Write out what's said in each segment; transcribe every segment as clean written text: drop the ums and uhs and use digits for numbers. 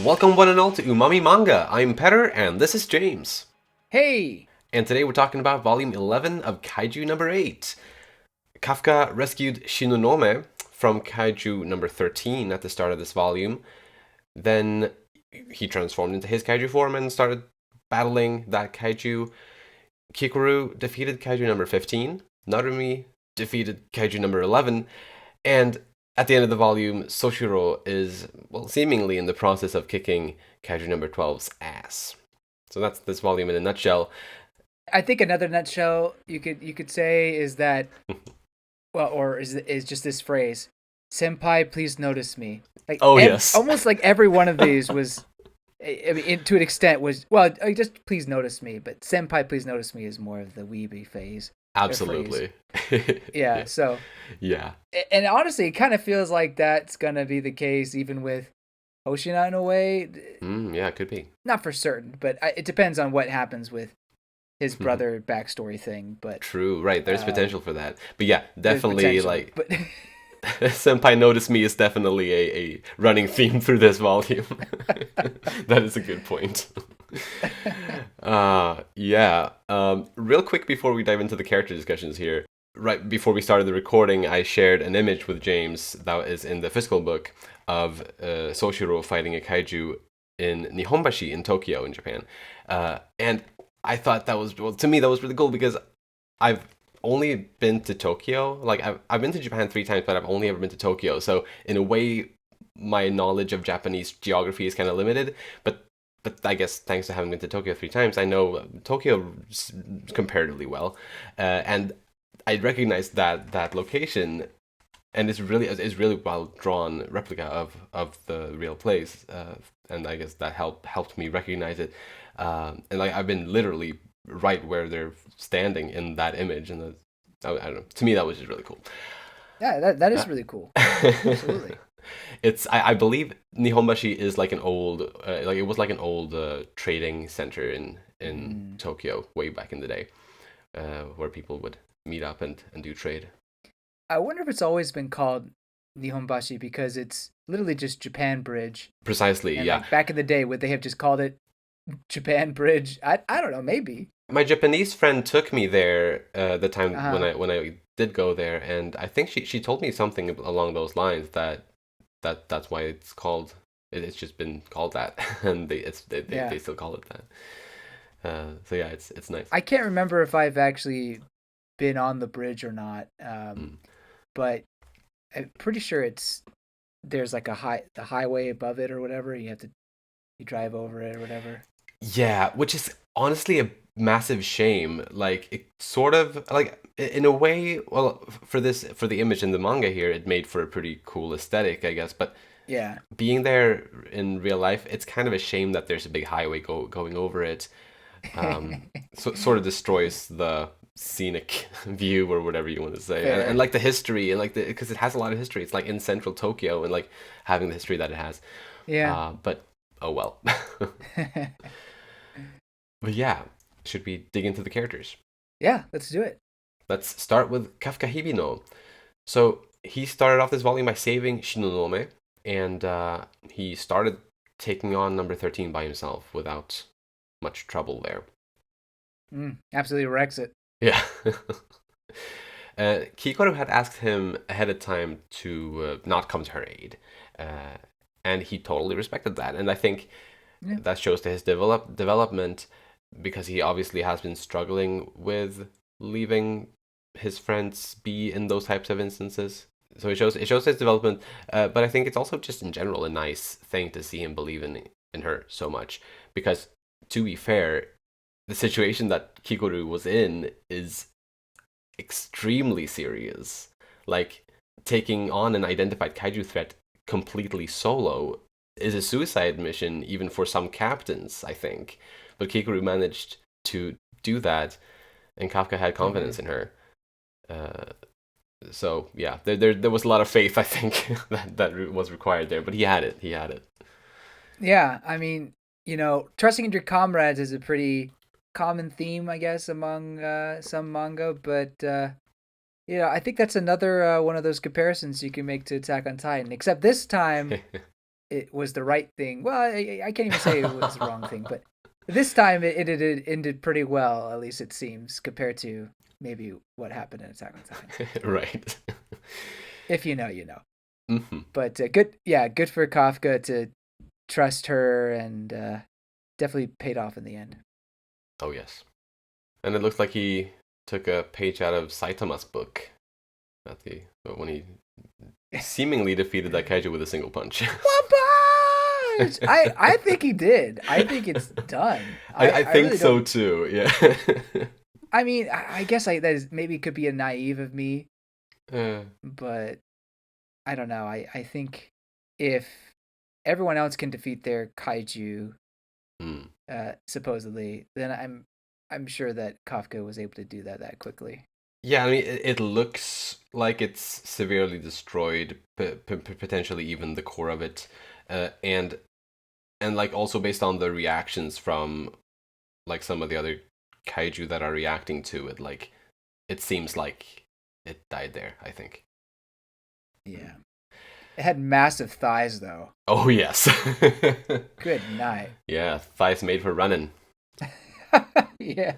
Welcome one and all to Umami Manga. I'm Petter, and this is James. Hey! And today we're talking about volume 11 of Kaiju number 8. Kafka rescued Shinomya from Kaiju number 13 at the start of this volume. Then he transformed into his Kaiju form and started battling that Kaiju. Kikoru defeated Kaiju number 15. Narumi defeated Kaiju number 11. And at the end of the volume, Soshiro is, well, seemingly in the process of kicking Kaiju number 12's ass. So that's this volume in a nutshell. I think another nutshell you could say is that, well, or is just this phrase, "Senpai, please notice me." Like, Oh, yes. almost like every one of these was, I mean, to an extent was just please notice me. But "Senpai, please notice me" is more of the weeby phase. Absolutely. Yeah. So. Yeah. And honestly, it kind of feels like that's gonna be the case even with Hoshina in a way. Yeah, it could be. Not for certain, but it depends on what happens with his brother backstory thing. But True, right. There's potential for that. But yeah, definitely, like, but Senpai Notice Me is definitely a running theme through this volume. That is a good point. Yeah. Real quick before we dive into the character discussions here, right before we started the recording, I shared an image with James that is in the physical book of Soshiro fighting a kaiju in Nihonbashi in Tokyo in Japan. And I thought that was, well, to me, that was really cool because I've only been to Tokyo. Like, I've been to Japan 3 times, but I've only ever been to Tokyo. So in a way, my knowledge of Japanese geography is kind of limited. But I guess thanks to having been to Tokyo 3 times, I know Tokyo comparatively well. And I recognize that location, and it's really well drawn replica of the real place, and I guess that helped me recognize it. And like I've been literally right where they're standing in that image, and I don't know. To me, that was just really cool. yeah, that is really cool. Absolutely. I believe Nihonbashi is like an old like it was like an old trading center in Tokyo way back in the day, where people would meet up and do trade. I wonder if it's always been called Nihonbashi because it's literally just Japan Bridge. Precisely, And yeah. like back in the day, would they have just called it Japan Bridge? I don't know, maybe. My Japanese friend took me there the time when Uh-huh. I did go there, and I think she told me something along those lines that's why it's called. It's just been called that, and Yeah. they still call it that. So yeah, it's nice. I can't remember if I've actually been on the bridge or not. Mm. But I'm pretty sure there's like the highway above it or whatever. You drive over it or whatever. Yeah, which is honestly a massive shame. Like it sort of like in a way, well, for the image in the manga here, it made for a pretty cool aesthetic, I guess. But Yeah. being there in real life, it's kind of a shame that there's a big highway going over it. So sort of destroys the scenic view or whatever you want to say, and Fair. like the history and like because it has a lot of history. It's like in central Tokyo and like having the history that it has. Yeah. But oh well. But yeah, should we dig into the characters? Yeah, let's do it. Let's start with Kafka Hibino. So he started off this volume by saving Shinonome, and he started taking on number 13 by himself without much trouble there. Absolutely wrecks it. Yeah. Kikoru had asked him ahead of time to not come to her aid, and he totally respected that. And I think Yeah. that shows to his development because he obviously has been struggling with leaving his friends be in those types of instances. So it shows his development, but I think it's also just in general a nice thing to see him believe in her so much because to be fair, the situation that Kikoru was in is extremely serious. Like taking on an identified kaiju threat completely solo is a suicide mission even for some captains, I think. But Kikoru managed to do that, and Kafka had confidence in her. Uh, so yeah, there was a lot of faith, I think, that was required there. But he had it. He had it. Yeah, I mean, trusting in your comrades is a pretty common theme, I guess, among some manga, but I think that's another one of those comparisons you can make to Attack on Titan. Except this time, it was the right thing. Well, I can't even say it was the wrong thing, but this time it ended pretty well, at least it seems, compared to maybe what happened in Attack on Titan. Right. If you know, you know. Hmm. But good for Kafka to trust her, and definitely paid off in the end. Oh, yes. And it looks like he took a page out of Saitama's book when he seemingly defeated that kaiju with a single punch. One punch! I think he did. I think it's done. I think really so don't. too. Yeah. I mean, I guess that is maybe could be a naive of me, but I don't know. I think if everyone else can defeat their kaiju, Mm. supposedly, then I'm sure that Kafka was able to do that quickly. Yeah, I mean, it looks like it's severely destroyed, potentially even the core of it, and like also based on the reactions from like some of the other kaiju that are reacting to it, like it seems like it died there, I think. Yeah. It had massive thighs, though. Oh yes. Good night. Yeah, thighs made for running. Yeah.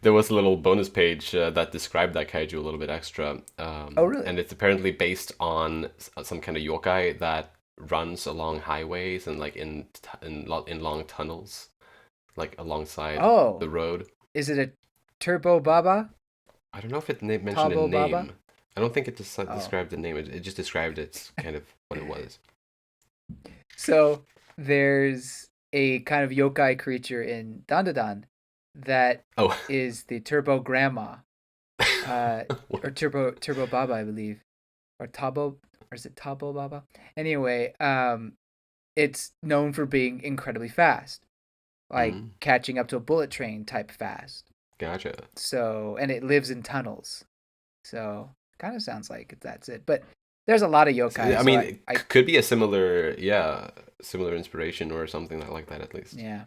There was a little bonus page that described that kaiju a little bit extra. Oh, really? And it's apparently based on some kind of yokai that runs along highways and like in long tunnels, like alongside the road. Is it a Turbo Baba? I don't know if it mentioned Tabo a name. Baba? I don't think it just described the name. It just described it's kind of what it was. So there's a kind of yokai creature in Dandadan that is the Turbo Grandma, or Turbo Baba, I believe, or Tabo, or is it Tabo Baba? Anyway, it's known for being incredibly fast, like catching up to a bullet train type fast. Gotcha. So, and it lives in tunnels. So, kind of sounds like that's it. But there's a lot of yokai. I mean, it could be a similar inspiration or something like that at least. Yeah.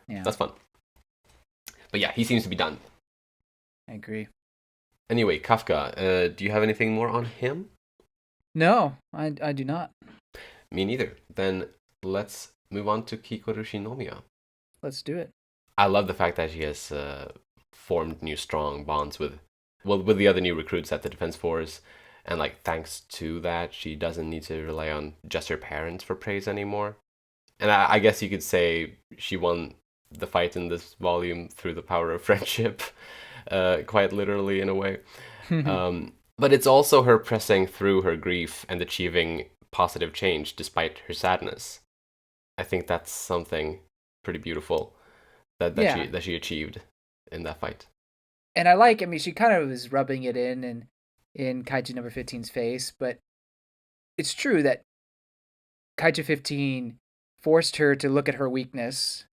That's fun. But yeah, he seems to be done. I agree. Anyway, Kafka, do you have anything more on him? No, I do not. Me neither. Then let's move on to Kikoru Shinomiya. Let's do it. I love the fact that she has formed new strong bonds with the other new recruits at the Defense Force. And like thanks to that, she doesn't need to rely on just her parents for praise anymore. And I guess you could say she won the fight in this volume through the power of friendship, quite literally in a way. But it's also her pressing through her grief and achieving positive change despite her sadness. I think that's something pretty beautiful that she achieved in that fight. And I mean, she kind of was rubbing it in Kaiju number 15's face, but it's true that Kaiju 15 forced her to look at her weaknesses,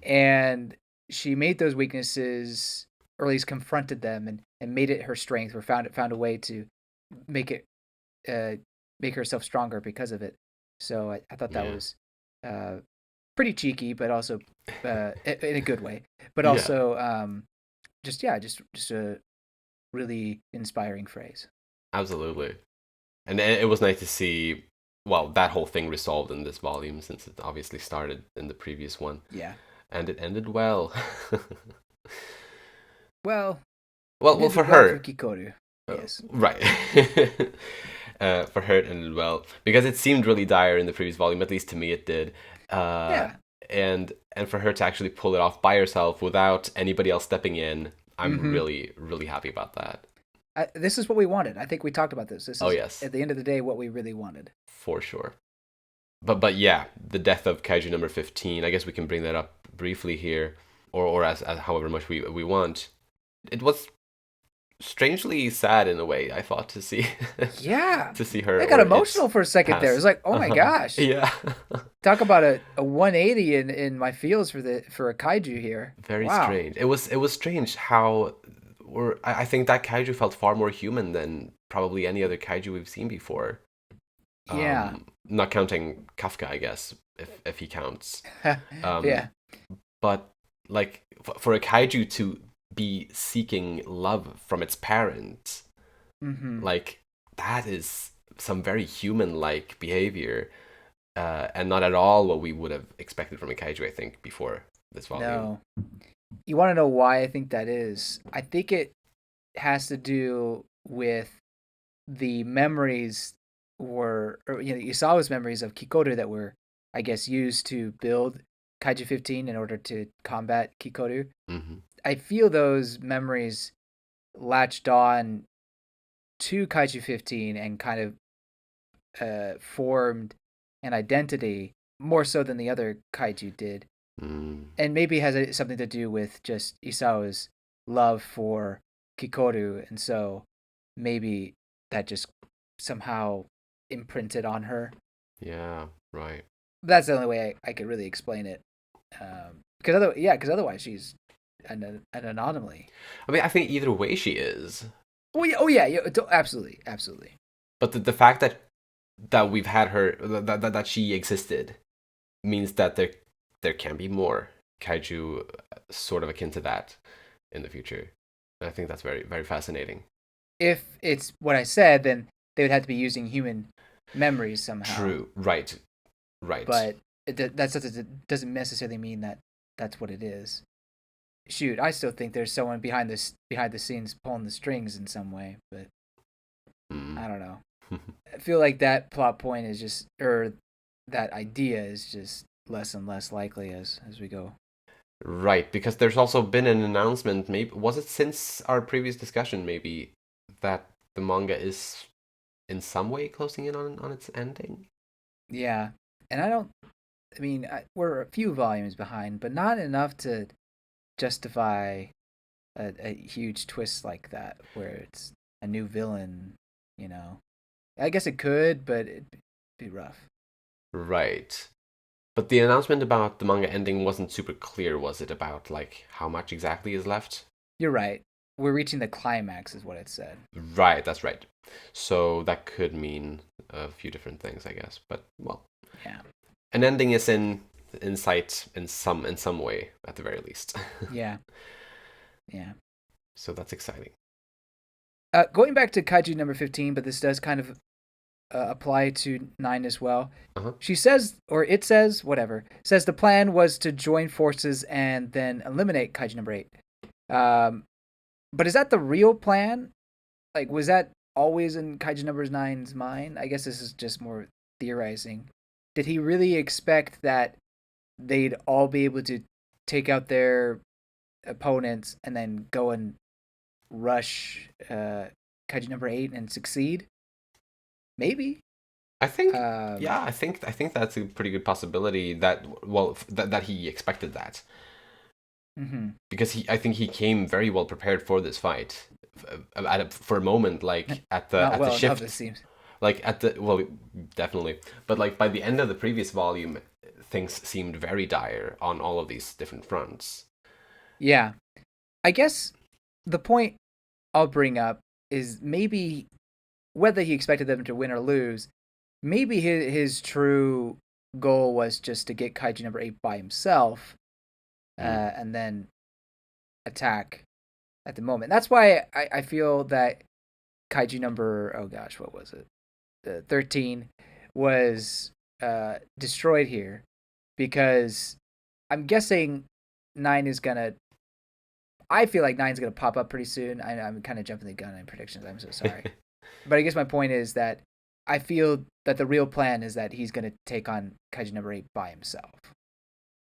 and she made those weaknesses, or at least confronted them, and made it her strength, or found a way to make herself stronger because of it. So I thought that was pretty cheeky, but also in a good way. But also just a really inspiring phrase. Absolutely. And it was nice to see, well, that whole thing resolved in this volume, since it obviously started in the previous one. Yeah. And it ended well. Well, for her. For Kikoru. Yes. Right. For her it ended well. Because it seemed really dire in the previous volume, at least to me it did. And for her to actually pull it off by herself without anybody else stepping in, I'm really, really happy about that. This is what we wanted. I think we talked about this. This is, yes. At the end of the day, what we really wanted. For sure. But yeah, the death of Kaiju number 15, I guess we can bring that up briefly here, or as however much we want. It was strangely sad in a way, I thought, to see. Yeah. To see her. I got emotional for a second there. It was like, oh my gosh. Yeah. Talk about a 180 in my feels for a kaiju here. Very strange. It was strange how I think that kaiju felt far more human than probably any other kaiju we've seen before. Yeah. Not counting Kafka, I guess, if he counts. Yeah. But like for a kaiju to be seeking love from its parents, like that is some very human-like behavior, and not at all what we would have expected from a kaiju, I think, before this volume. No. You want to know why I think that is? I think it has to do with the memories Isawa's memories of Kikoru that were, I guess, used to build Kaiju 15 in order to combat Kikoru. Mm-hmm. I feel those memories latched on to Kaiju 15 and kind of formed an identity more so than the other Kaiju did. And maybe has something to do with just Isao's love for Kikoru, and so maybe that just somehow imprinted on her. Yeah, right. That's the only way I could really explain it. Because otherwise she's an anomaly. I mean, I think either way she is. Oh yeah, absolutely. But the fact that we've had her, that she existed, means that there can be more kaiju sort of akin to that in the future. And I think that's very, very fascinating. If it's what I said, then they would have to be using human memories somehow. True. Right. But that doesn't necessarily mean that that's what it is. Shoot, I still think there's someone behind the scenes pulling the strings in some way, but I don't know. I feel like that plot point is just, or that idea is just less and less likely as we go. Right, because there's also been an announcement, maybe was it since our previous discussion, maybe, that the manga is in some way closing in on its ending? Yeah, and we're a few volumes behind, but not enough to justify a huge twist like that, where it's a new villain, I guess it could, but it'd be rough. Right. But the announcement about the manga ending wasn't super clear, was it? About, like, how much exactly is left? You're right. We're reaching the climax is what it said. Right, that's right. So that could mean a few different things, I guess. But, well. Yeah. An ending is in sight in some way, at the very least. Yeah. Yeah. So that's exciting. Going back to Kaiju number 15, but this does kind of apply to 9 as well. Uh-huh. She says, or it says, whatever, says the plan was to join forces and then eliminate Kaiju number 8. But is that the real plan? Like, was that always in Kaiju number 9's mind? I guess this is just more theorizing. Did he really expect that they'd all be able to take out their opponents and then go and rush Kaiju number 8 and succeed? Maybe. I think I think that's a pretty good possibility that he expected that. Mm-hmm. Because I think he came very well prepared for this fight. For a moment, like at the shift, like definitely. But like by the end of the previous volume, things seemed very dire on all of these different fronts. Yeah, I guess the point I'll bring up is maybe whether he expected them to win or lose, maybe his true goal was just to get Kaiju number 8 by himself, and then attack at the moment. That's why I feel that Kaiju number, what was it? 13 was destroyed here, because I'm guessing 9 is gonna. I feel like 9's gonna pop up pretty soon. I'm kind of jumping the gun in predictions. I'm so sorry. But I guess my point is that I feel that the real plan is that he's going to take on Kaiju number 8 by himself.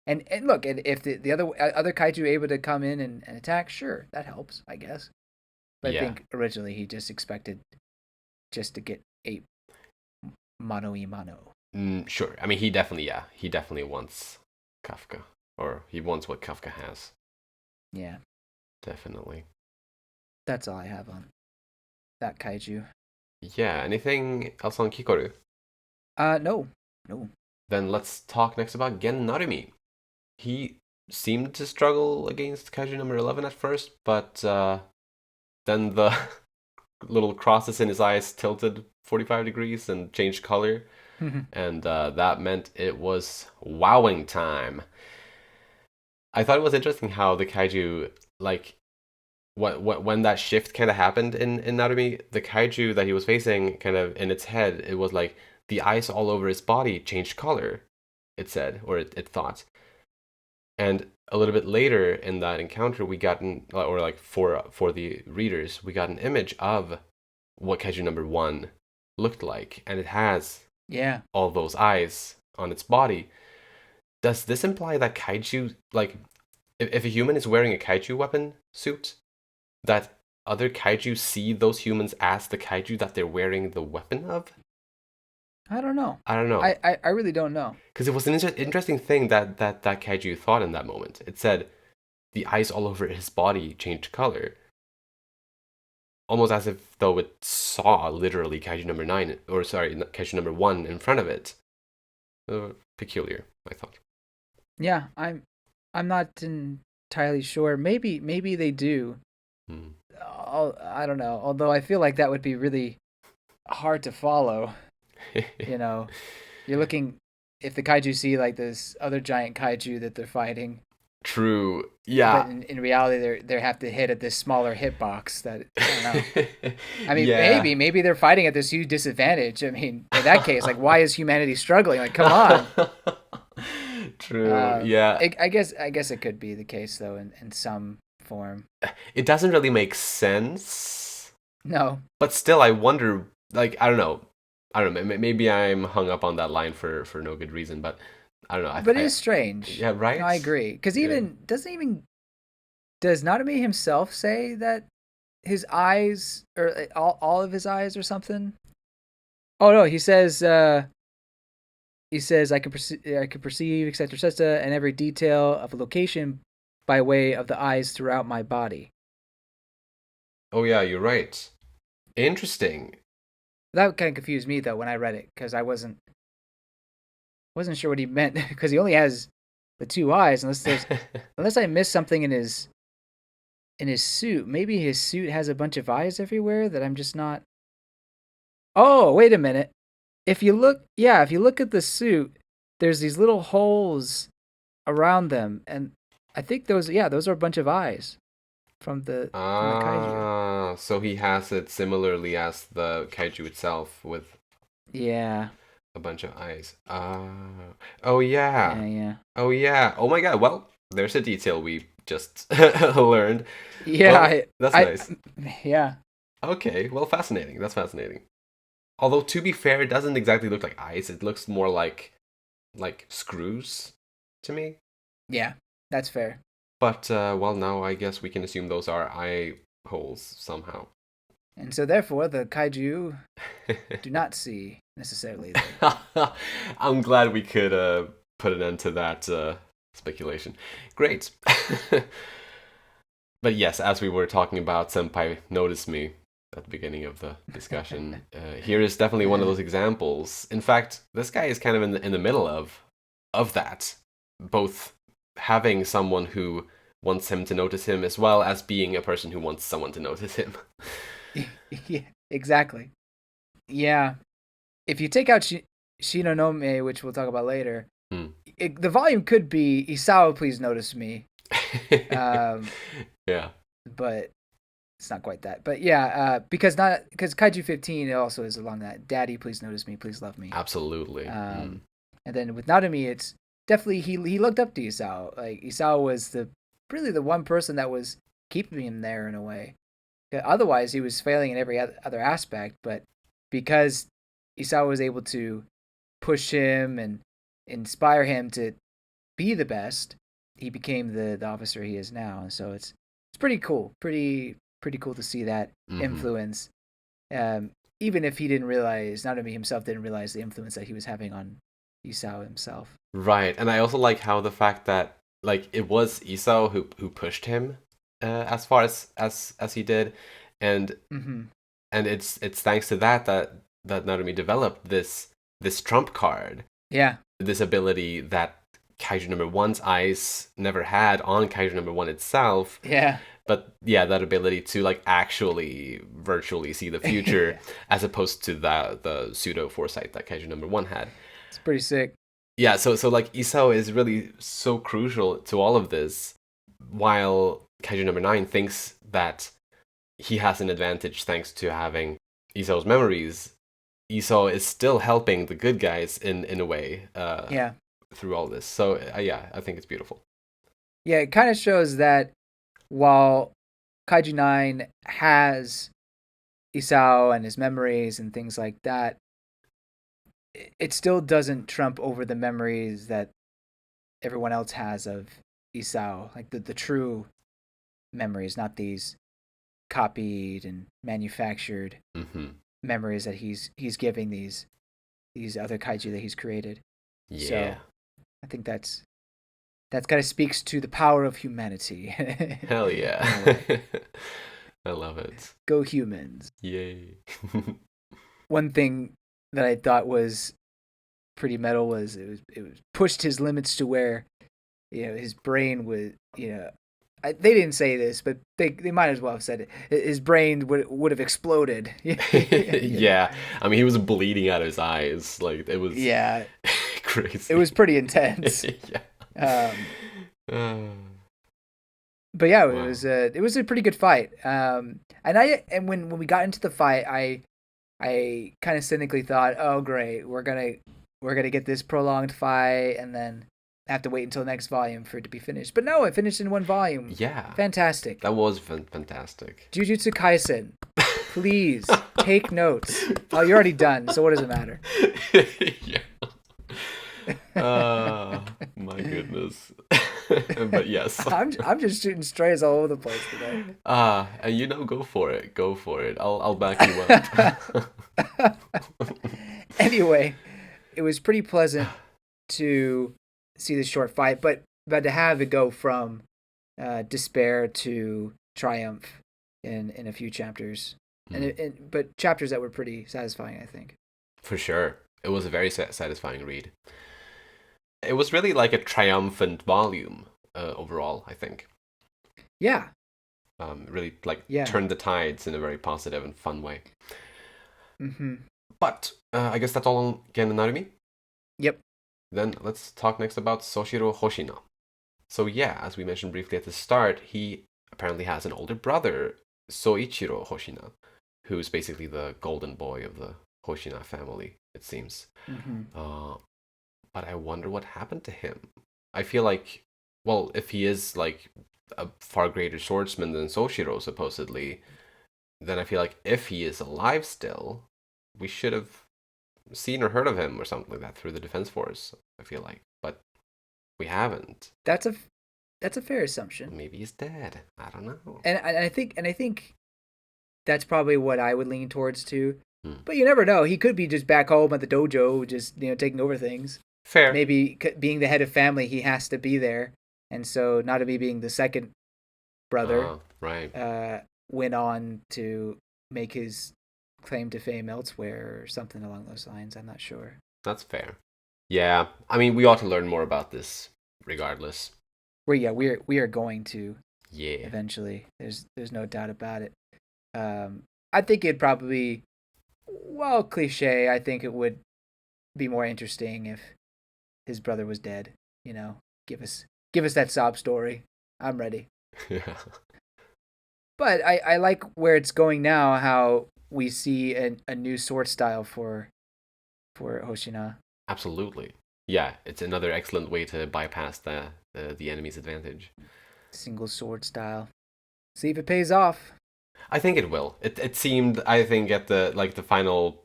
And look, if the other Kaiju are able to come in and attack, sure, that helps, I guess. But yeah. I think originally he just expected just to get 8 mano-y-mano. Sure. I mean, he definitely wants Kafka. Or he wants what Kafka has. Yeah. Definitely. That's all I have on that Kaiju. Yeah, anything else on Kikoru? No. Then let's talk next about Gen Narumi. He seemed to struggle against Kaiju number 11 at first, but then the little crosses in his eyes tilted 45 degrees and changed color, and that meant it was wowing time. I thought it was interesting how the Kaiju, like, when that shift kind of happened in Narumi, the kaiju that he was facing, kind of in its head, it was like the eyes all over his body changed color. It said, or it thought. And a little bit later in that encounter, we got or like for the readers, we got an image of what kaiju number one looked like, and it has all those eyes on its body. Does this imply that kaiju, like, if a human is wearing a kaiju weapon suit, that other kaiju see those humans as the kaiju that they're wearing the weapon of? I don't know. I really don't know. Because it was an interesting thing that kaiju thought in that moment. It said the eyes all over his body changed color. Almost as if though it saw literally kaiju number 9, or sorry, kaiju number 1 in front of it. Peculiar, I thought. Yeah, I'm not entirely sure. Maybe they do. I don't know. Although I feel like that would be really hard to follow. You know, you're looking, if the kaiju see like this other giant kaiju that they're fighting. True. Yeah. But in reality, they have to hit at this smaller hitbox. That I don't know. I mean, maybe they're fighting at this huge disadvantage. I mean, in that case, like, why is humanity struggling? Like, come on. True. Yeah. I guess it could be the case though, in some form. It doesn't really make sense. No. But still, I wonder. Like, I don't know. Maybe I'm hung up on that line for no good reason, but I don't know. But it is strange. Yeah, right? No, I agree. Because does Narumi himself say that his eyes, or all of his eyes or something? Oh, no, he says, I can perceive, etc., etc., and every detail of a location by way of the eyes throughout my body. Oh, yeah, you're right. Interesting. That kind of confused me though when I read it, because I wasn't sure what he meant, because he only has the 2 eyes, unless I missed something in his suit. Maybe his suit has a bunch of eyes everywhere that I'm just not. Oh, wait a minute. If you look at the suit, there's these little holes around them, and I think those are a bunch of eyes from the kaiju. So he has it similarly as the kaiju itself, with a bunch of eyes. Oh yeah. Yeah. Oh yeah. Oh my god. Well, there's a detail we just learned. Yeah, well, that's nice. Yeah. Okay. Well, fascinating. That's fascinating. Although, to be fair, it doesn't exactly look like eyes. It looks more like screws to me. Yeah, that's fair. But, well, now I guess we can assume those are eye holes somehow. And so, therefore, the kaiju do not see, necessarily. I'm glad we could put an end to that speculation. Great. But yes, as we were talking about Senpai Notice Me at the beginning of the discussion, here is definitely one of those examples. In fact, this guy is kind of in the middle of that. Both having someone who wants him to notice him, as well as being a person who wants someone to notice him. Yeah, exactly. Yeah. If you take out Shinonome, which we'll talk about later, the volume could be Isao, please notice me. Yeah. But it's not quite that. But yeah, because Kaiju 15 also is along that. Daddy, please notice me, please love me. Absolutely. And then with Narumi, it's definitely he looked up to Isao. Like, Isao was really the one person that was keeping him there in a way. Otherwise, he was failing in every other aspect. But because Isao was able to push him and inspire him to be the best, he became the officer he is now. And so it's pretty cool. Pretty cool to see that influence. Even if he didn't realize, Narumi himself didn't realize the influence that he was having on Isao himself. Right. And I also like how the fact that, like, it was Isao who pushed him as far as he did, and it's thanks to that Narumi developed this trump card. Yeah. This ability that Kaiju number 1's eyes never had on Kaiju number 1 itself. Yeah. But yeah, that ability to, like, actually virtually see the future as opposed to the pseudo foresight that Kaiju number 1 had. It's pretty sick. Yeah, so like Isao is really so crucial to all of this. while Kaiju number 9 thinks that he has an advantage thanks to having Isao's memories, Isao is still helping the good guys in a way through all this. So yeah, I think it's beautiful. Yeah, it kind of shows that while Kaiju 9 has Isao and his memories and things like that, it still doesn't trump over the memories that everyone else has of Isao, like the true memories, not these copied and manufactured memories that he's giving these other kaiju that he's created. Yeah. So I think that's kind of speaks to the power of humanity. Hell yeah. I love it. Go humans. Yay. One thing that I thought was pretty metal was it was pushed his limits to where, his brain would, they didn't say this, but they might as well have said it. His brain would have exploded. Yeah. I mean, he was bleeding out of his eyes. Like, it was crazy. It was pretty intense. Yeah. But yeah, it was a pretty good fight. And when we got into the fight, I kind of cynically thought, oh great, we're gonna get this prolonged fight, and then have to wait until the next volume for it to be finished. But no, it finished in one volume. Yeah. Fantastic. That was fantastic. Jujutsu Kaisen, please take notes. Oh, you're already done, so what does it matter? Yeah. My goodness. But yes. I'm just shooting strays all over the place today. And go for it. Go for it. I'll back you up. Anyway, it was pretty pleasant to see this short fight, but to have it go from despair to triumph in a few chapters, but chapters that were pretty satisfying, I think. For sure, it was a very satisfying read. It was really like a triumphant volume overall, I think. Yeah. Really turned the tides in a very positive and fun way. Mm-hmm. But I guess that's all on Gen Narumi. Yep. Then let's talk next about Soshiro Hoshina. So yeah, as we mentioned briefly at the start, he apparently has an older brother, Soichiro Hoshina, who's basically the golden boy of the Hoshina family, it seems. Mm-hmm. But I wonder what happened to him. I feel like, well, if he is like a far greater swordsman than Soshiro, supposedly, then I feel like if he is alive still, we should have seen or heard of him or something like that through the Defense Force, I feel like. But we haven't. That's a fair assumption. Maybe he's dead. I don't know. And I think that's probably what I would lean towards too. But you never know. He could be just back home at the dojo, just taking over things. Fair. Maybe being the head of family, he has to be there, and so Narumi being the second brother, went on to make his claim to fame elsewhere or something along those lines. I'm not sure. That's fair. Yeah, I mean, we ought to learn more about this, regardless. We are going to. Yeah. Eventually, there's no doubt about it. I think it'd probably, well, cliche. I think it would be more interesting if his brother was dead. Give us that sob story. I'm ready. Yeah. But I like where it's going now. How we see a new sword style for Hoshina. Absolutely. Yeah, it's another excellent way to bypass the enemy's advantage. Single sword style. See if it pays off. I think it will. It seemed, I think, at the final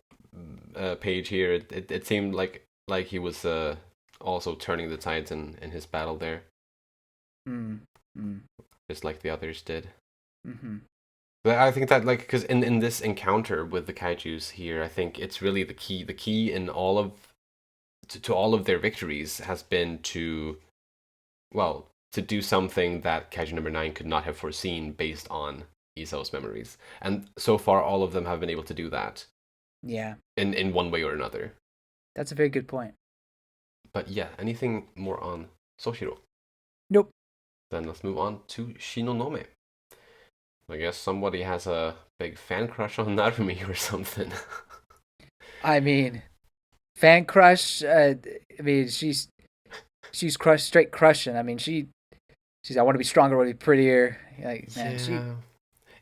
page here, it seemed like he was also turning the tides in his battle there. Just like the others did. Mm-hmm. But I think that, because in this encounter with the kaijus here, I think it's really the key in all of to all of their victories has been to do something that Kaiju number 9 could not have foreseen based on Isao's memories. And so far, all of them have been able to do that. Yeah. In one way or another. That's a very good point. But yeah, anything more on Soshiro? Nope. Then let's move on to Shinonome. I guess somebody has a big fan crush on Narumi or something. I mean, fan crush. She's straight crushing. I mean, she she's I want to be stronger, I want to be prettier. Like, man, Yeah.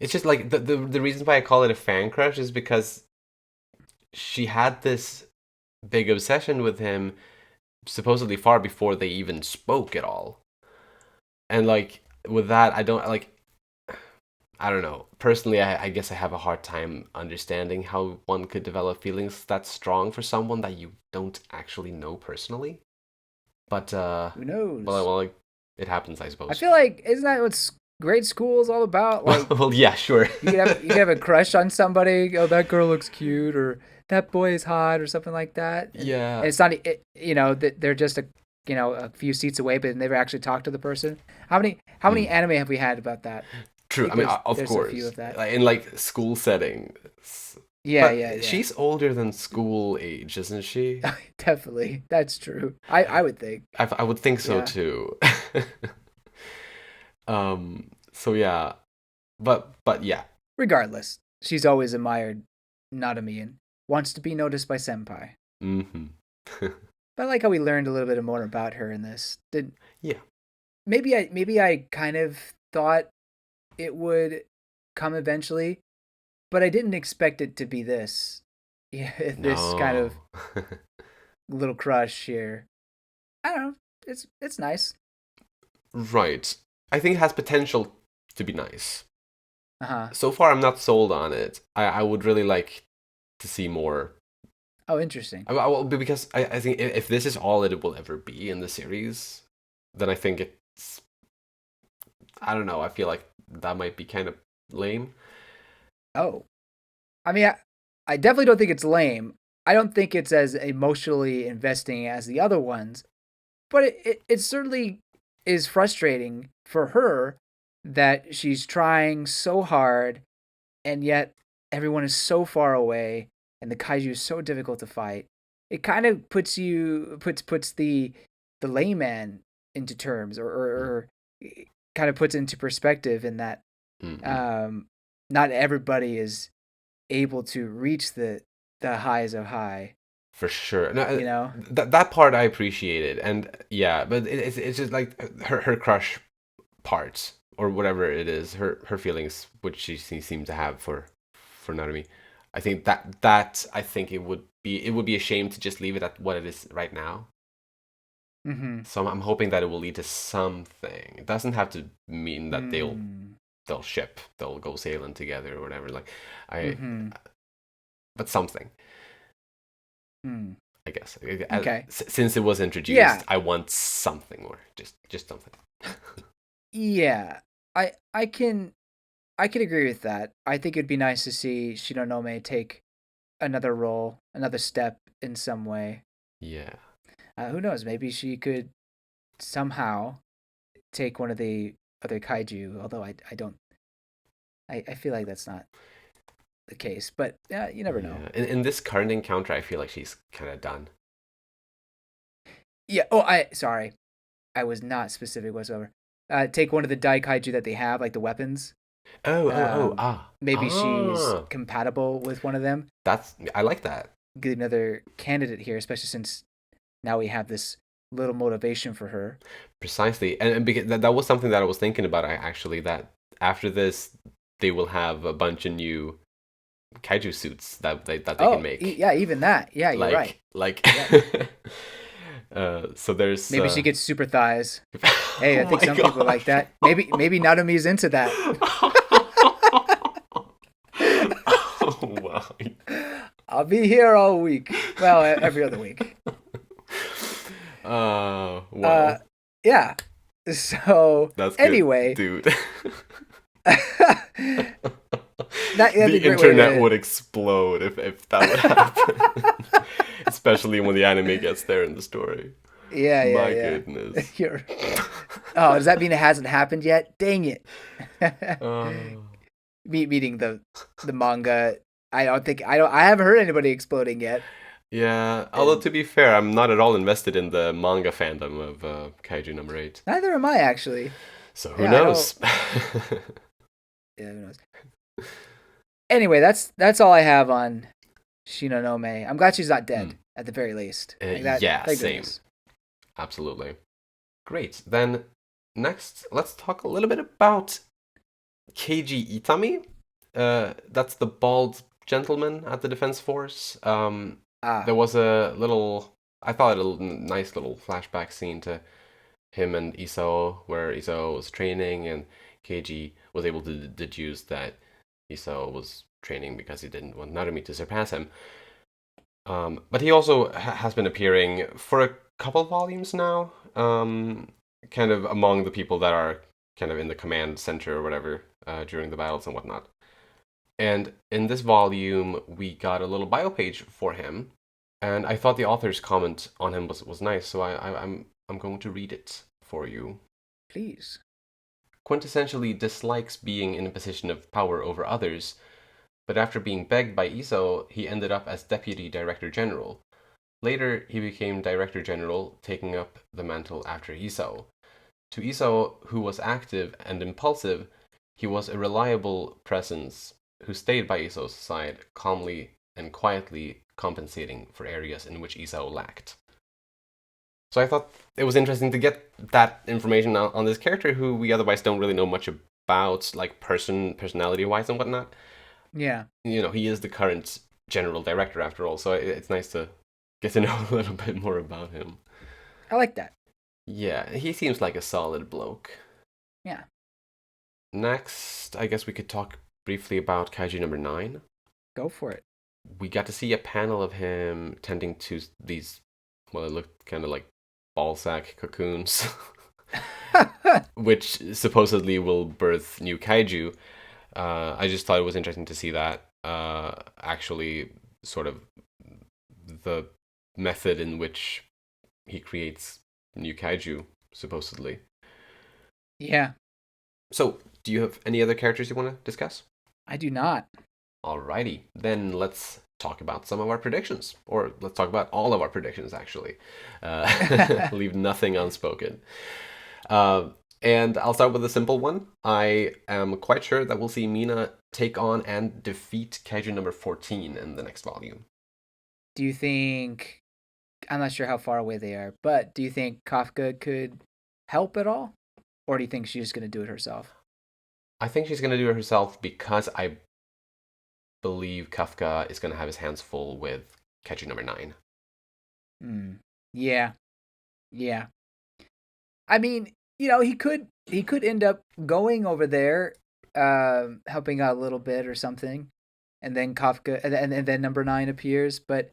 It's just like the reason why I call it a fan crush is because she had this big obsession with him supposedly far before they even spoke at all. And like with that, I don't know. Personally, I guess I have a hard time understanding how one could develop feelings that strong for someone that you don't actually know personally. But who knows? like, it happens, I I suppose. feel like isn't that what grade school is all about? Like Well, yeah, sure. you could have a crush on somebody. Oh, that girl looks cute, or that boy is hot, or something like that. And Yeah. it's not, that they're just a few seats away, but never actually talk to the person. How many Mm. anime have we had about that? I True. I think mean, there's of there's a few course, of that. like, in like school setting. Yeah, But yeah, yeah. she's older than school age, isn't she? Definitely, that's true. I would think. I would think so Yeah. too. So yeah, but yeah. Regardless, she's always admired Narumi and wants to be noticed by senpai. Mm-hmm. But I like how we learned a little bit more about her in this. Did Yeah. maybe I kind of thought it would come eventually, but I didn't expect it to be this. Yeah, this kind No. of little crush here. I don't know. It's nice. Right. I think it has potential to be nice. Uh huh. So far, I'm not sold on it. I would really like to see more. Oh, interesting. Because I think if this is all it will ever be in the series, then I think it's. I don't know. I feel like that might be kind of lame. Oh, I mean, I definitely don't think it's lame. I don't think it's as emotionally investing as the other ones, but it certainly is frustrating for her that she's trying so hard and yet everyone is so far away and the kaiju is so difficult to fight. It kind of puts the layman into terms, or kind of puts into perspective in that Mm-hmm. um, not everybody is able to reach the highs of high. For sure. No, You know. that part I appreciated, and yeah, but it's just like her crush parts or whatever it is, her feelings, which she seems to have for Narumi. I think that I think it would be a shame to just leave it at what it is right now. Mm-hmm. So I'm hoping that it will lead to something. It doesn't have to mean that Mm. they'll go sailing together or whatever. Like I, Mm-hmm. but something. Mm. I guess. Okay. Since it was introduced, Yeah. I want something more. Just something. Yeah. I can agree with that. I think it'd be nice to see Shinonome take another role, another step in some way. Yeah. Who knows? Maybe she could somehow take one of the other kaiju. Although I don't. I feel like that's not the case. But you never know. Yeah. In this current encounter, I feel like she's kind of done. Yeah. Oh, I sorry. I was not specific whatsoever. Take one of the Dai Kaiju that they have, like the weapons. Oh, Maybe she's compatible with one of them. I like that. Get another candidate here, especially since now we have this little motivation for her. Precisely, and because that was something that I was thinking about. Actually, that after this, they will have a bunch of new kaiju suits that they can make. Yeah, even that. Yeah, you're right. Like. So there's Maybe she gets super thighs. Hey, I oh think my some people like gosh. that. Maybe Narumi's into that. Oh wow. I'll be here all week. Well, every other week. Wow. Yeah. So That's good, anyway, dude. that'd be The a great way internet to. would explode if that would happen. Especially when the anime gets there in the story. Yeah, My yeah. goodness. Oh, does that mean it hasn't happened yet? Dang it. Oh. Meeting the manga. I haven't heard anybody exploding yet. Yeah, although And to be fair, I'm not at all invested in the manga fandom of Kaiju number 8. neither am I actually. So who Yeah, I don't. knows? Yeah, who knows? Anyway, that's all I have on Shinonome. I'm glad she's not dead at the very least. Like that. Yeah, Thank same. goodness. Absolutely. Great. Then Next, let's talk a little bit about Keiji Itami. That's the bald gentleman at the Defense Force. There was I thought a nice little flashback scene to him and Isao, where Isao was training, and Keiji was able to deduce that Isao was training because he didn't want Narumi to surpass him. But he also has been appearing for a couple volumes now, kind of among the people that are kind of in the command center or whatever during the battles and whatnot. And in this volume, we got a little bio page for him, and I thought the author's comment on him was nice, so I'm going to read it for you. Please. Quintessentially dislikes being in a position of power over others, but after being begged by Isao, he ended up as Deputy Director General. Later, he became Director General, taking up the mantle after Isao. To Isao, who was active and impulsive, he was a reliable presence who stayed by Isao's side, calmly and quietly compensating for areas in which Isao lacked. So I thought it was interesting to get that information on this character who we otherwise don't really know much about, like personality-wise and whatnot. Yeah. You know, he is the current general director after all, so it's nice to get to know a little bit more about him. I like that. Yeah, he seems like a solid bloke. Yeah. Next, I guess we could talk briefly about Kaiju number 9. Go for it. We got to see a panel of him tending to these, well, it looked kind of like ballsack cocoons, which supposedly will birth new kaiju. I just thought it was interesting to see that actually sort of the method in which he creates new kaiju, supposedly. Yeah. So, do you have any other characters you want to discuss? I do not. Alrighty, then let's talk about some of our predictions. Or let's talk about all of our predictions, actually. Leave nothing unspoken. And I'll start with a simple one. I am quite sure that we'll see Mina take on and defeat Kaiju number 14 in the next volume. Do you think... I'm not sure how far away they are, but do you think Kafka could help at all? Or do you think she's going to do it herself? I think she's going to do it herself because I believe Kafka is going to have his hands full with Kaiju number 9. Yeah. Yeah. I mean, you know, he could end up going over there, helping out a little bit or something, and then Kafka, and then number 9 appears. But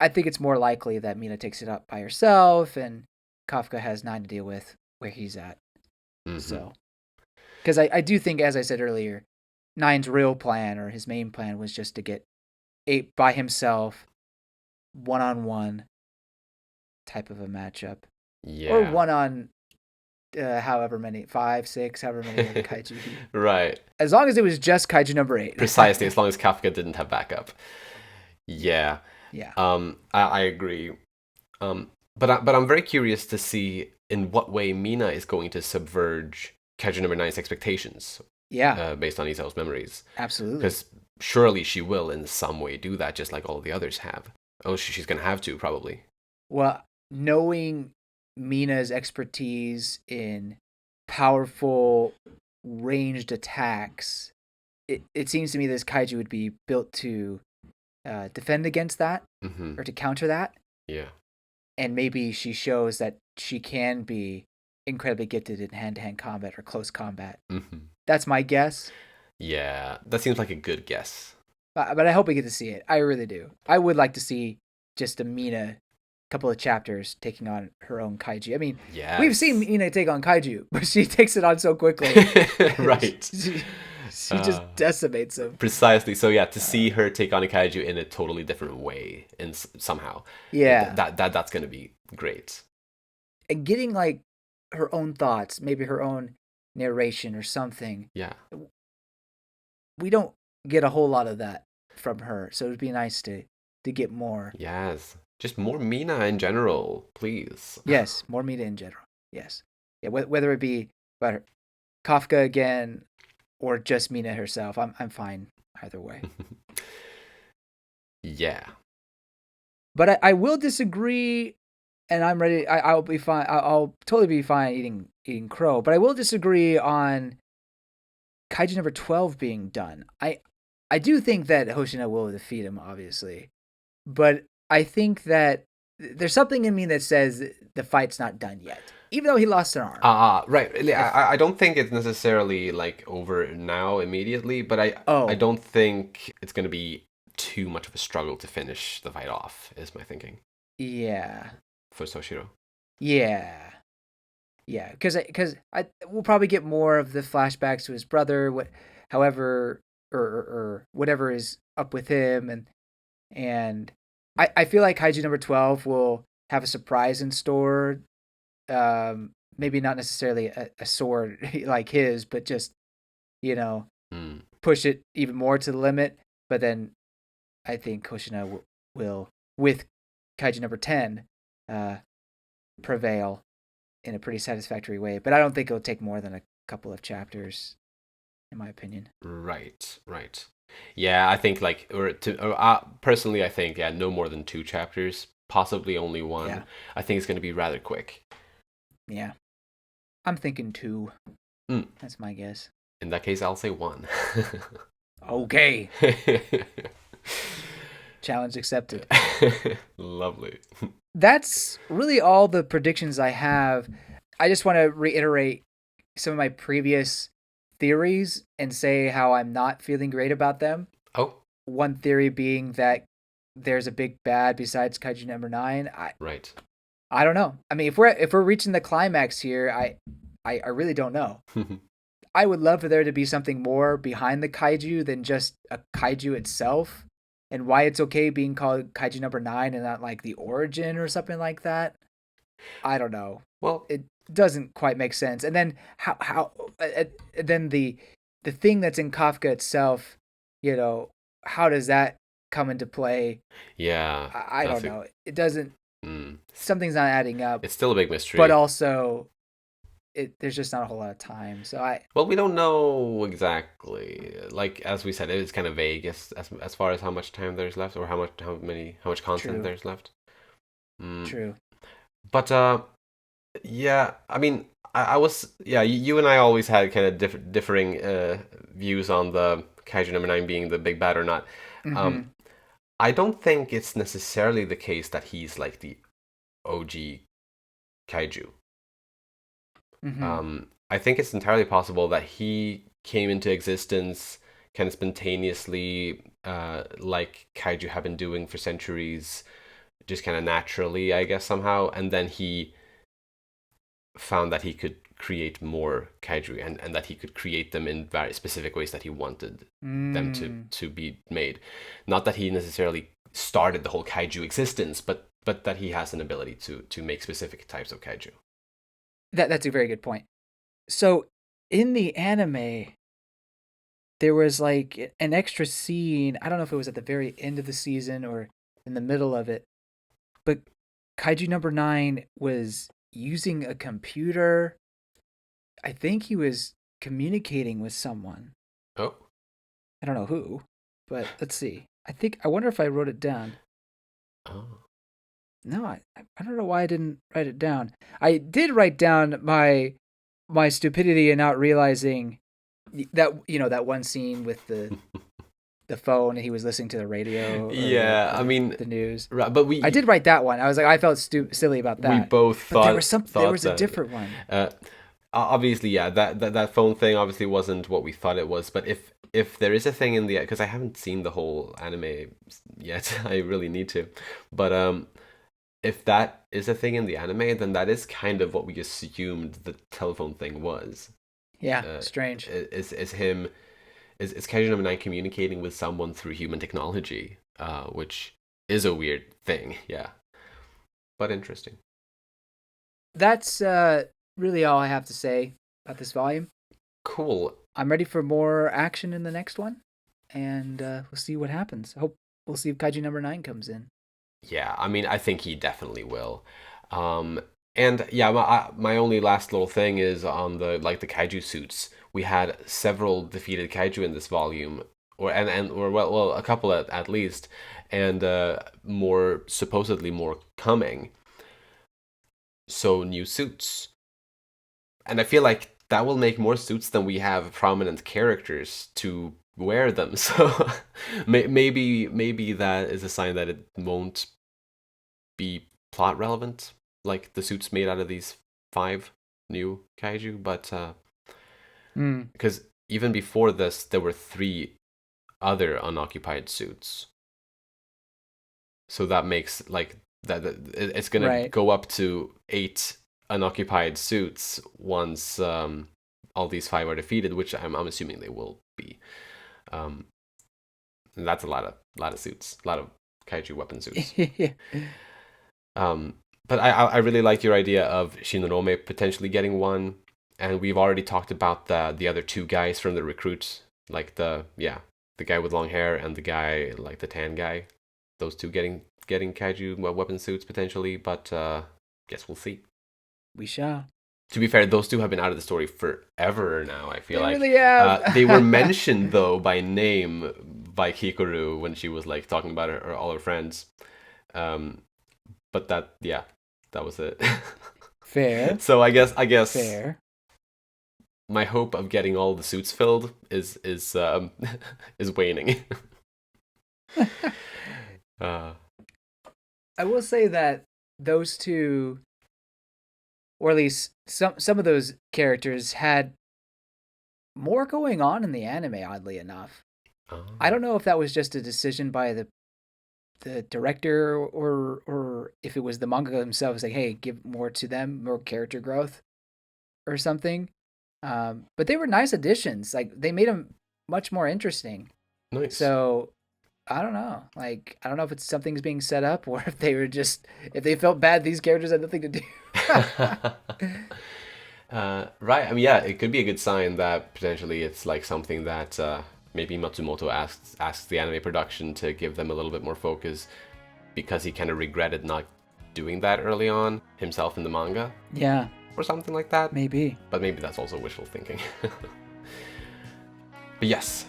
I think it's more likely that Mina takes it up by herself, and Kafka has 9 to deal with where he's at. Mm-hmm. So, because I do think, as I said earlier, 9's real plan, or his main plan, was just to get 8 by himself, 1-on-1 type of a matchup. Yeah. Or 1 on however many, 5, 6, however many kaiju. Right. As long as it was just kaiju number 8. Precisely, as long as Kafka didn't have backup. Yeah. Yeah. I agree. But I'm very curious to see in what way Mina is going to subverge Kaiju number 9's expectations. Yeah. Based on Isao's memories. Absolutely. Because surely she will in some way do that, just like all the others have. Oh, she's going to have to, probably. Well, knowing Mina's expertise in powerful ranged attacks, it seems to me this kaiju would be built to defend against that, or to counter that. Yeah. And maybe she shows that she can be incredibly gifted in hand-to-hand combat or close combat. That's my guess. Yeah, that seems like a good guess. But I hope we get to see it. I really do. I would like to see just a Mina couple of chapters taking on her own kaiju. I mean, we've seen Mina take on kaiju, but she takes it on so quickly. Right. She just decimates him. Precisely. So yeah, to see her take on a kaiju in a totally different way, in somehow. Yeah. That's going to be great. And getting like her own thoughts, maybe her own narration or something. Yeah. We don't get a whole lot of that from her, so it'd be nice to get more. Yes. Just more Mina in general, please. Yes, more Mina in general. Yes. Yeah, whether it be about her, Kafka again, or just Mina herself, I'm fine either way. Yeah. But I will disagree, and I'm ready. I'll be fine. I'll totally be fine eating eating crow. But I will disagree on Kaiju number 12 being done. I do think that Hoshina will defeat him, obviously. But I think that there's something in me that says the fight's not done yet, even though he lost an arm. Right. I don't think it's necessarily like over now immediately, but I Oh, don't think it's going to be too much of a struggle to finish the fight off, is my thinking. yeah. For Soshiro. Yeah. Yeah, because we'll probably get more of the flashbacks to his brother, however, or whatever is up with him, and I feel like Kaiju number 12 will have a surprise in store. Maybe not necessarily a sword like his, but just push it even more to the limit. But then I think Hoshina will with Kaiju number 10, prevail in a pretty satisfactory way. But I don't think it'll take more than a couple of chapters, in my opinion. Right. Yeah, I think personally, I think no more than 2 chapters, possibly only 1. Yeah. I think it's going to be rather quick. Yeah, I'm thinking 2. That's my guess. In that case, I'll say 1. Okay. Challenge accepted. Lovely. That's really all the predictions I have. I just want to reiterate some of my previous theories and say how I'm not feeling great about them. Oh. One theory being that there's a big bad besides Kaiju number 9. Right. I don't know. I mean, if we're reaching the climax here, I really don't know. I would love for there to be something more behind the kaiju than just a kaiju itself, and why it's okay being called Kaiju number 9 and not like the origin or something like that. I don't know. Well, it doesn't quite make sense. And then how then the thing that's in Kafka itself, how does that come into play? Yeah, I don't know. It doesn't. Something's not adding up. It's still a big mystery. But also, there's just not a whole lot of time. So well, we don't know exactly. Like as we said, it's kind of vague as far as how much time there's left, or how much content True. there's left. True. But yeah, I mean, I was you and I always had kind of differing views on the Kaiju number 9 being the big bad or not. Mm-hmm. I don't think it's necessarily the case that he's like the OG kaiju. Mm-hmm. I think it's entirely possible that he came into existence kind of spontaneously, like kaiju have been doing for centuries, just kind of naturally, I guess, somehow. And then he found that he could create more kaiju, and that he could create them in very specific ways that he wanted them to be made. Not that he necessarily started the whole kaiju existence, but that he has an ability to make specific types of kaiju. That's a very good point. So in the anime, there was like an extra scene. I don't know if it was at the very end of the season or in the middle of it, but Kaiju number 9 was using a computer. I think he was communicating with someone. Oh. I don't know who, but let's see. I wonder if I wrote it down. Oh. No, I don't know why I didn't write it down. I did write down my stupidity in not realizing that that one scene with the phone and he was listening to the radio. Yeah, I mean the news. Right, but I did write that one. I was like, I felt silly about that. We both thought there was a different one. Obviously, yeah, that phone thing obviously wasn't what we thought it was. But if there is a thing in the, because I haven't seen the whole anime yet, I really need to. But if that is a thing in the anime, then that is kind of what we assumed the telephone thing was. Yeah, strange. Is Kaiju number 9 communicating with someone through human technology, which is a weird thing, yeah. But interesting. That's really all I have to say about this volume. Cool. I'm ready for more action in the next one, and we'll see what happens. I hope we'll see if Kaiju number 9 comes in. Yeah, I mean, I think he definitely will. And yeah, my only last little thing is on the kaiju suits. We had several defeated kaiju in this volume, or a couple at least, and supposedly more coming. So new suits. And I feel like that will make more suits than we have prominent characters to wear them. So maybe that is a sign that it won't be plot relevant, like the suits made out of these 5 new kaiju. But because even before this, there were 3 other unoccupied suits. So that makes like that it's gonna go up to 8 unoccupied suits once all these 5 are defeated, which I'm assuming they will be. That's a lot of suits, a lot of kaiju weapon suits. But I really like your idea of Shinomiya potentially getting one, and we've already talked about the other 2 guys from the recruits, like the guy with long hair and the guy like the tan guy. Those 2 getting kaiju weapon suits potentially, but guess we'll see. We shall. To be fair, those 2 have been out of the story forever now, I feel like. Really have. They were mentioned, though, by name by Kikoru when she was like talking about all her friends. But that was it. Fair. So I guess fair. My hope of getting all the suits filled is waning. I will say that those 2, or at least some of those characters, had more going on in the anime, oddly enough. I don't know if that was just a decision by the director or if it was the manga themselves, like, hey, give more to them, more character growth or something. But they were nice additions. Like, they made them much more interesting. Nice. So I don't know. Like, I don't know if it's something's being set up or if they felt bad these characters had nothing to do. Right. I mean, yeah, it could be a good sign that potentially it's like something that maybe Matsumoto asks the anime production to give them a little bit more focus, because he kind of regretted not doing that early on himself in the manga. Yeah. Or something like that. Maybe. But maybe that's also wishful thinking. But yes.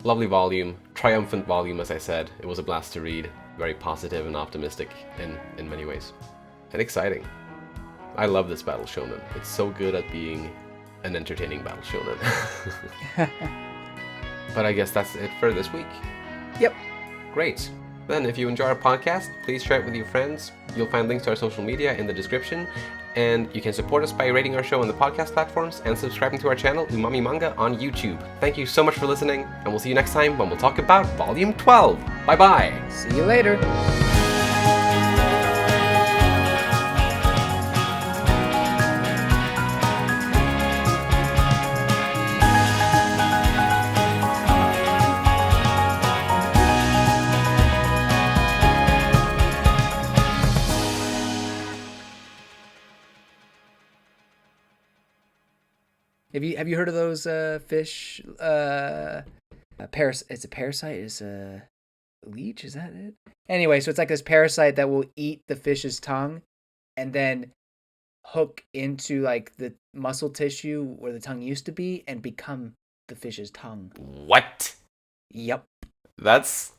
Lovely volume. Triumphant volume, as I said. It was a blast to read. Very positive and optimistic in many ways. And exciting. I love this battle shonen. It's so good at being an entertaining battle shonen. But I guess that's it for this week. Yep. Great. Then, if you enjoy our podcast, please share it with your friends. You'll find links to our social media in the description. And you can support us by rating our show on the podcast platforms and subscribing to our channel, Umami Manga, on YouTube. Thank you so much for listening, and we'll see you next time when we'll talk about Volume 12. Bye-bye. See you later. Have you heard of those fish? It's a parasite. Is a leech? Is that it? Anyway, so it's like this parasite that will eat the fish's tongue, and then hook into like the muscle tissue where the tongue used to be, and become the fish's tongue. What? Yep. That's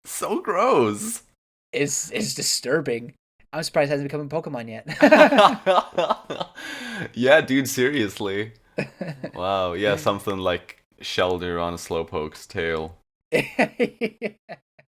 so gross. It's disturbing. I'm surprised it hasn't become a Pokemon yet. Yeah, dude, seriously. Wow, yeah, something like Shelder on a Slowpoke's tail.